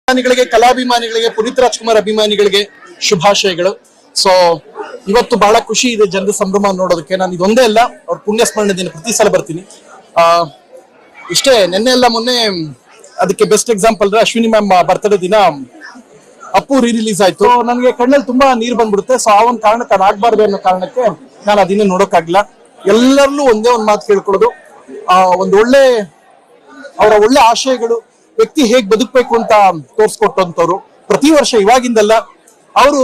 ಅಭಿಮಾನಿಗಳಿಗೆ, ಕಲಾಭಿಮಾನಿಗಳಿಗೆ, ಪುನೀತ್ ರಾಜ್ಕುಮಾರ್ ಅಭಿಮಾನಿಗಳಿಗೆ ಶುಭಾಶಯಗಳು. ಸೊ ಇವತ್ತು ಬಹಳ ಖುಷಿ ಇದೆ ಜನರ ಸಂಭ್ರಮ ನೋಡೋದಕ್ಕೆ. ನಾನು ಇದೊಂದೇ ಅಲ್ಲ, ಅವ್ರ ಪುಣ್ಯ ಸ್ಮರಣೆ ದಿನ ಪ್ರತಿ ಸಲ ಬರ್ತೀನಿ. ಇಷ್ಟೇ ನಿನ್ನೆ ಎಲ್ಲ ಮೊನ್ನೆ ಅದಕ್ಕೆ best example Ashwini ma'am birthday ದಿನ ಅಪ್ಪು ರಿಲೀಸ್ ಆಯ್ತು. ನನಗೆ ಕಣ್ಣಲ್ಲಿ ತುಂಬಾ ನೀರು ಬಂದ್ಬಿಡುತ್ತೆ. ಸೊ ಆ ಒಂದು ಕಾರಣಕ್ಕೆ ಅದಾಗಬಾರ್ದು ಅನ್ನೋ ಕಾರಣಕ್ಕೆ ನಾನು ಅದನ್ನ ನೋಡೋಕ್ಕಾಗಿಲ್ಲ. ಎಲ್ಲರಲ್ಲೂ ಒಂದೇ ಒಂದು ಮಾತು ಕೇಳ್ಕೊಳ್ಳೋದು, ಒಂದು ಅವರ ಒಳ್ಳೆ ಆಶಯಗಳು, ವ್ಯಕ್ತಿ ಹೇಗ್ ಬದುಕಬೇಕು ಅಂತ ತೋರ್ಸ್ಕೊಟ್ಟಂತವ್ರು. ಪ್ರತಿ ವರ್ಷ ಇವಾಗಿಂದಲ್ಲ, ಅವರು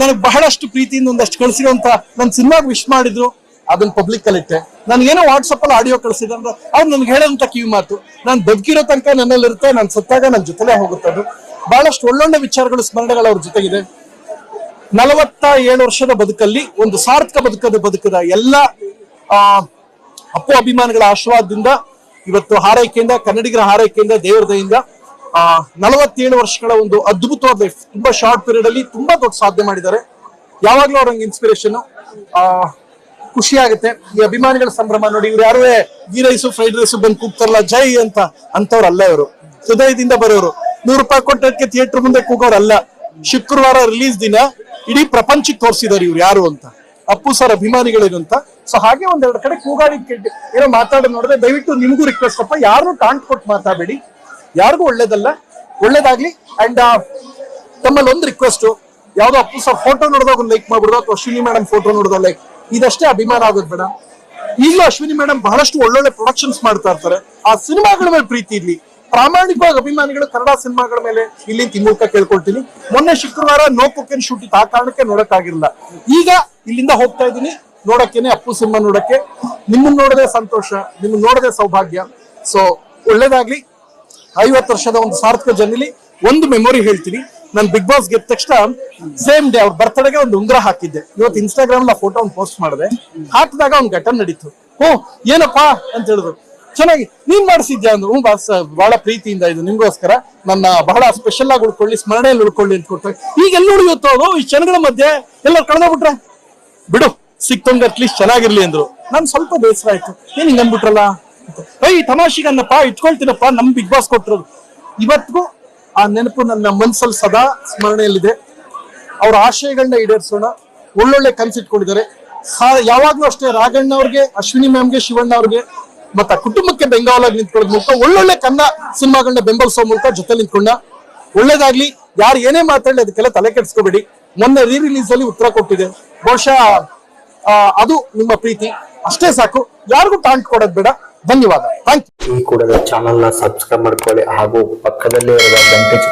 ನನಗೆ ಬಹಳಷ್ಟು ಪ್ರೀತಿಯಿಂದ ಒಂದಷ್ಟು ಕಳಿಸಿರುವಂತ ನನ್ನ ಸಿನಿಮಾಗೆ ವಿಶ್ ಮಾಡಿದ್ರು, ಅದನ್ನ ಪಬ್ಲಿಕ್ ಅಲ್ಲಿಟ್ಟೆ. ನನ್ಗೇನೋ ವಾಟ್ಸಪ್ ಅಲ್ಲಿ ಆಡಿಯೋ ಕಳಿಸಿದ್ರೆ ಅವ್ರು ನನ್ಗೆ ಹೇಳೋಂತ ಕಿವಿ ಮಾತು ನಾನು ಬದುಕಿರೋ ತನಕ ನನ್ನಲ್ಲಿ ಇರುತ್ತೆ, ನಾನು ಸತ್ತಾಗ ನನ್ನ ಜೊತೆಲೇ ಹೋಗುತ್ತೆ. ಅದು ಬಹಳಷ್ಟು ಒಳ್ಳೊಳ್ಳೆ ವಿಚಾರಗಳು, ಸ್ಮರಣೆಗಳು ಅವ್ರ ಜೊತೆಗಿದೆ. 47 ವರ್ಷದ ಬದುಕಲ್ಲಿ ಒಂದು ಸಾರ್ಥಕ ಬದುಕದ ಎಲ್ಲ ಅಪ್ಪು ಅಭಿಮಾನಿಗಳ ಆಶೀರ್ವಾದದಿಂದ, ಇವತ್ತು ಹಾರೈಕೆಯಿಂದ, ಕನ್ನಡಿಗರ ಹಾರೈಕೆಯಿಂದ, ದೇವರ ದಯೆಯಿಂದ 47 ವರ್ಷಗಳ ಒಂದು ಅದ್ಭುತವಾದ ಲೈಫ್, ತುಂಬಾ ಶಾರ್ಟ್ ಪೀರಿಯಡ್ ಅಲ್ಲಿ ತುಂಬಾ ದೊಡ್ಡ ಸಾಧನೆ ಮಾಡಿದ್ದಾರೆ. ಯಾವಾಗ್ಲೂ ಅವ್ರಂಗೆ ಇನ್ಸ್ಪಿರೇಷನ್. ಖುಷಿ ಆಗುತ್ತೆ ಈ ಅಭಿಮಾನಿಗಳ ಸಂಭ್ರಮ ನೋಡಿ. ಇವ್ರು ಯಾರು ಗೀ ರೈಸು, ಫ್ರೈಡ್ ರೈಸು ಬಂದು ಕೂಗ್ತಾರಲ್ಲ ಜೈ ಅಂತವ್ರು ಅಲ್ಲ. ಇವರು ಹೃದಯದಿಂದ ಬರೋರು. 100 ರೂಪಾಯಿ ಕೊಟ್ಟಕ್ಕೆ ಥಿಯೇಟರ್ ಮುಂದೆ ಕೂಗೋರಲ್ಲ. ಶುಕ್ರವಾರ ರಿಲೀಸ್ ದಿನ ಇಡೀ ಪ್ರಪಂಚಕ್ಕೆ ತೋರಿಸಿದಾರೆ ಇವ್ರು ಯಾರು ಅಂತ, ಅಪ್ಪು ಸರ್ ಅಭಿಮಾನಿಗಳೇನು ಅಂತ. ಸೊ ಹಾಗೆ ಒಂದೆರಡು ಕಡೆ ಕೂಗಾಡಿ ಏನೋ ಮಾತಾಡೋದು ನೋಡಿದ್ರೆ ದಯವಿಟ್ಟು ನಿಮ್ಗೂ ರಿಕ್ವೆಸ್ಟ್ ಅಪ್ಪ, ಯಾರನ್ನೂ ಟಾಂಟ್ ಕೊಟ್ಟು ಮಾತಾಡಬೇಡಿ, ಯಾರಿಗೂ ಒಳ್ಳೇದಲ್ಲ, ಒಳ್ಳೇದಾಗ್ಲಿ. ಅಂಡ್ ತಮ್ಮಲ್ಲಿ ಒಂದು ರಿಕ್ವೆಸ್ಟ್, ಯಾವ್ದೋ ಅಪ್ಪು ಸರ್ ಫೋಟೋ ನೋಡಿದಾಗ ಒಂದು ಲೈಕ್ ಮಾಡ್ಬಿಡೋದು, ಅಥವಾ ಅಶ್ವಿನಿ ಮೇಡಮ್ ಫೋಟೋ ನೋಡಿದಾಗ ಲೈಕ್, ಇದಷ್ಟೇ ಅಭಿಮಾನ ಆಗೋದು ಬೇಡ. ಈಗಲೂ ಅಶ್ವಿನಿ ಮೇಡಮ್ ಬಹಳಷ್ಟು ಒಳ್ಳೊಳ್ಳೆ ಪ್ರೊಡಕ್ಷನ್ಸ್ ಮಾಡ್ತಾ ಇರ್ತಾರೆ. ಆ ಸಿನಿಮಾಗಳ ಮೇಲೆ ಪ್ರೀತಿ ಇರ್ಲಿ. ಪ್ರಾಮಾಣಿಕವಾಗಿ ಅಭಿಮಾನಿಗಳು ಕನ್ನಡ ಸಿನಿಮಾಗಳ ಮೇಲೆ ಇಲ್ಲಿ ಮೂಲಕ ಕೇಳ್ಕೊಳ್ತೀನಿ. ಮೊನ್ನೆ ಶುಕ್ರವಾರ ನೋ ಕುಕ್ ಶೂಟ್ ಇತ್ತು, ಆ ಕಾರಣಕ್ಕೆ ನೋಡಕ್ಕಾಗಿರಲಿಲ್ಲ. ಈಗ ಇಲ್ಲಿಂದ ಹೋಗ್ತಾ ಇದ್ದೀನಿ ನೋಡಕ್ಕೇನೆ, ಅಪ್ಪು ಸಿನಿಮಾ ನೋಡಕ್ಕೆ. ನಿಮ್ಮನ್ನ ನೋಡದೆ ಸಂತೋಷ, ನಿಮ್ಮನ್ನ ನೋಡದೆ ಸೌಭಾಗ್ಯ. ಸೊ ಒಳ್ಳೇದಾಗ್ಲಿ. 50 ವರ್ಷದ ಒಂದು ಸಾರ್ಥಕ ಜರ್ನಿಲಿ ಒಂದು ಮೆಮೊರಿ ಹೇಳ್ತೀನಿ. ನಾನು ಬಿಗ್ ಬಾಸ್ ಗೆದ್ದ ತಕ್ಷಣ ಸೇಮ್ ಡೇ ಅವ್ರ ಬರ್ತಡೆಗೆ ಒಂದು ಉಂಗುರ ಹಾಕಿದ್ದೆ. ಇವತ್ತು ಇನ್ಸ್ಟಾಗ್ರಾಮ್ ಆ ಫೋಟೋ ಪೋಸ್ಟ್ ಮಾಡಿದೆ. ಹಾಕಿದಾಗ ಒಂದು ಘಟನೆ ನಡೀತು. ಏನಪ್ಪಾ ಅಂತ ಹೇಳಿದ್ರು. ಚೆನ್ನಾಗಿ ನೀನ್ ಮಾಡಿಸಿದ್ಯಾ ಅಂದ್ರು. ಬಾಸ್ ಬಹಳ ಪ್ರೀತಿಯಿಂದ ಇದು ನಿಮ್ಗೋಸ್ಕರ, ನನ್ನ ಬಹಳ ಸ್ಪೆಷಲ್ ಆಗಿ ಉಳ್ಕೊಳ್ಳಿ, ಸ್ಮರಣೆಯಲ್ಲಿ ಉಳ್ಕೊಳ್ಳಿ ಅಂತ ಕೊಡ್ತಾರೆ. ಈಗ ಎಲ್ಲ ಉಳಿಯುತ್ತೋ ಅದು ಈ ಜನಗಳ ಮಧ್ಯೆ ಎಲ್ಲರೂ ಕಳೆದೋಗ್ಬಿಟ್ರೆ ಬಿಡು, ಸಿಕ್ತಂಗೆ ಅಟ್ಲೀಸ್ಟ್ ಚೆನ್ನಾಗಿರ್ಲಿ ಅಂದ್ರು. ನನ್ ಸ್ವಲ್ಪ ಬೇಸರ ಆಯ್ತು, ಏನ್ ಹಿಂಗ್ ಅಂದ್ಬಿಟ್ರಲ್ಲ. ತಮಾಷೆಗನ್ನಪ್ಪ ಇಟ್ಕೊಳ್ತೀನಪ್ಪ, ನಮ್ ಬಿಗ್ ಬಾಸ್ ಕೊಟ್ಟಿರೋದು. ಇವತ್ತಿಗೂ ಆ ನೆನಪು ನನ್ನ ಮನ್ಸಲ್ಲಿ ಸದಾ ಸ್ಮರಣೆಯಲ್ಲಿದೆ. ಅವ್ರ ಆಶಯಗಳನ್ನ ಈಡೇರಿಸೋಣ. ಒಳ್ಳೊಳ್ಳೆ ಕನ್ಸಿಟ್ಕೊಂಡಿದ್ದಾರೆ. ಯಾವಾಗ್ಲೂ ಅಷ್ಟೇ ರಾಘಣ್ಣ ಅವ್ರಿಗೆ, ಅಶ್ವಿನಿ ಮ್ಯಾಮ್ಗೆ, ಶಿವಣ್ಣ ಅವ್ರಿಗೆ ಮತ್ತೆ ಕುಟುಂಬಕ್ಕೆ ಬೆಂಗಾವಲಾಗಿ ನಿಂತ್ಕೊಳ್ಳೋದ್ ಮೂಲಕ, ಒಳ್ಳೊಳ್ಳೆ ಕನ್ನಡ ಸಿನಿಮಾಗಳನ್ನ ಬೆಂಬಲಿಸೋ ಮೂಲಕ ಜೊತೆ ನಿಂತ್ಕೊಂಡ. ಒಳ್ಳೇದಾಗ್ಲಿ. ಯಾರು ಏನೇ ಮಾತಾಡಲಿ ಅದಕ್ಕೆಲ್ಲ ತಲೆ ಕೆಡಿಸ್ಕೋಬೇಡಿ. ಮೊನ್ನೆ ರಿಲೀಸ್ ಅಲ್ಲಿ ಉತ್ತರ ಕೊಟ್ಟಿದೆ. ಬಹುಶಃ ಅದು ನಿಮ್ಮ ಪ್ರೀತಿ ಅಷ್ಟೇ ಸಾಕು, ಯಾರಿಗೂ ಟಾಂಟ್ ಕೊಡೋದ್ ಬೇಡ. ಧನ್ಯವಾದ. Thank you. ಈ ಕೂಡಲೇ ಚಾನೆಲ್ ನ ಸಬ್ಸ್ಕ್ರೈಬ್ ಮಾಡ್ಕೊಳ್ಳಿ ಹಾಗೂ ಪಕ್ಕದಲ್ಲೇ ಇರುವ ಗಂಟೆ